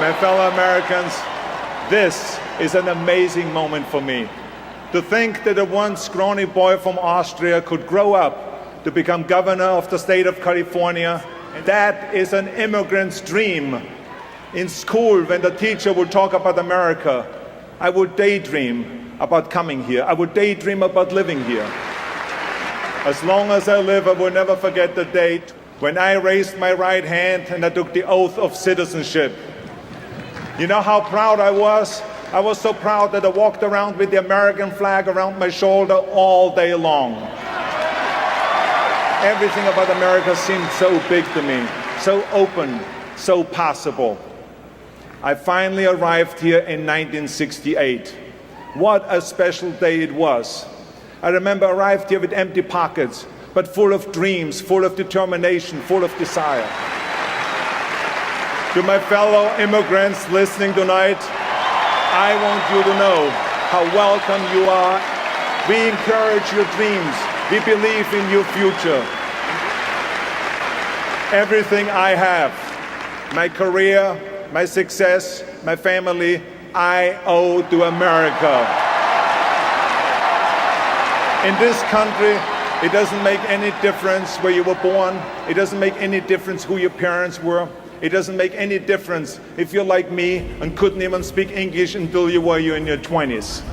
My fellow Americans, this is an amazing moment for me. To think that a once scrawny boy from Austria could grow up to become governor of the state of California, that is an immigrant's dream. In school, when the teacher would talk about America, I would daydream about coming here. I would daydream about living here. As long as I live, I will never forget the date when I raised my right hand and I took the oath of citizenship. You know how proud I was? I was so proud that I walked around with the American flag around my shoulder all day long. Everything about America seemed so big to me, so open, so possible. I finally arrived here in 1968. What a special day it was. I remember I arrived here with empty pockets, but full of dreams, full of determination, full of desire. To my fellow immigrants listening tonight, I want you to know how welcome you are. We encourage your dreams. We believe in your future. Everything I have, my career, my success, my family, I owe to America. In this country, it doesn't make any difference where you were born. It doesn't make any difference who your parents were. It doesn't make any difference if you're like me and couldn't even speak English until you were in your 20s.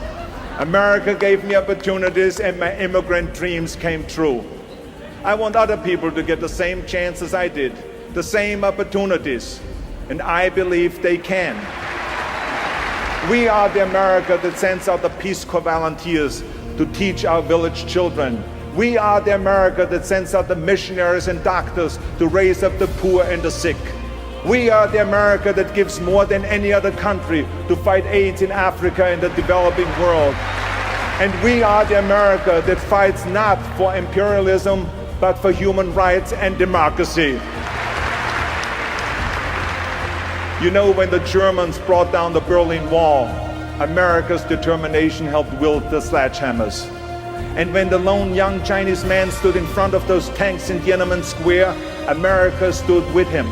America gave me opportunities and my immigrant dreams came true. I want other people to get the same chances I did, the same opportunities, and I believe they can. We are the America that sends out the Peace Corps volunteers to teach our village children. We are the America that sends out the missionaries and doctors to raise up the poor and the sick. We are the America that gives more than any other country to fight AIDS in Africa and the developing world. And we are the America that fights not for imperialism, but for human rights and democracy. You know, when the Germans brought down the Berlin Wall, America's determination helped wield the sledgehammers. And when the lone young Chinese man stood in front of those tanks in Tiananmen Square, America stood with him.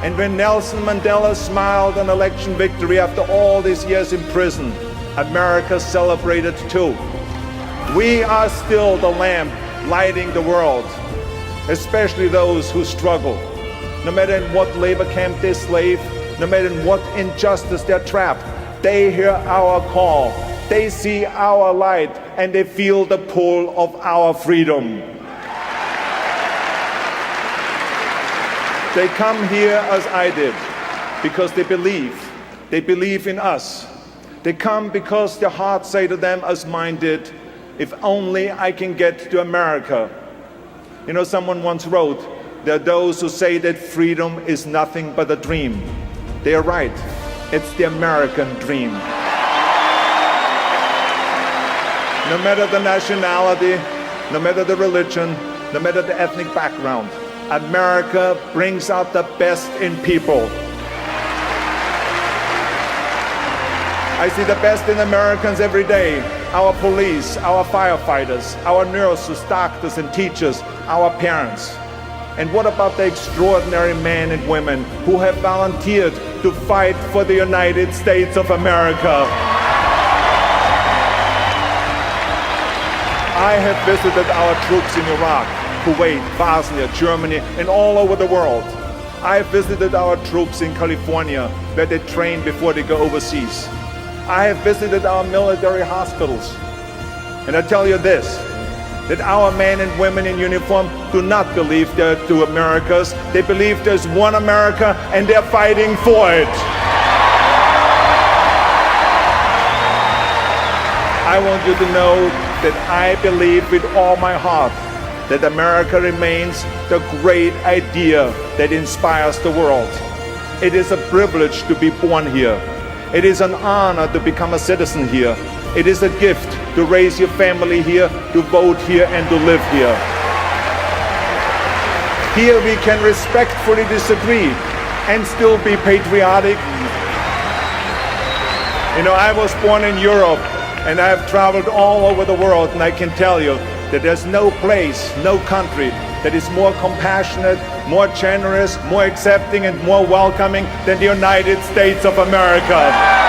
And when Nelson Mandela smiled an election victory after all these years in prison, America celebrated too. We are still the lamp lighting the world, especially those who struggle. No matter in what labor camp they slave, no matter in what injustice they're trapped, they hear our call, they see our light, and they feel the pull of our freedom. They come here as I did, because they believe in us. They come because their hearts say to them as mine did, if only I can get to America. You know, someone once wrote, there are those who say that freedom is nothing but a dream. They are right, it's the American dream. No matter the nationality, no matter the religion, no matter the ethnic background, America brings out the best in people. I see the best in Americans every day. Our police, our firefighters, our nurses, doctors and teachers, our parents. And what about the extraordinary men and women who have volunteered to fight for the United States of America? I have visited our troops in Iraq, Kuwait, Bosnia, Germany, and all over the world. I have visited our troops in California, where they train before they go overseas. I have visited our military hospitals. And I tell you this, that our men and women in uniform do not believe they're two Americas. They believe there's one America and they're fighting for it. I want you to know that I believe with all my heart that America remains the great idea that inspires the world. It is a privilege to be born here. It is an honor to become a citizen here. It is a gift to raise your family here, to vote here, and to live here. Here we can respectfully disagree and still be patriotic. You know, I was born in Europe and I have traveled all over the world, and I can tell you that there's no place, no country that is more compassionate, more generous, more accepting, and more welcoming than the United States of America.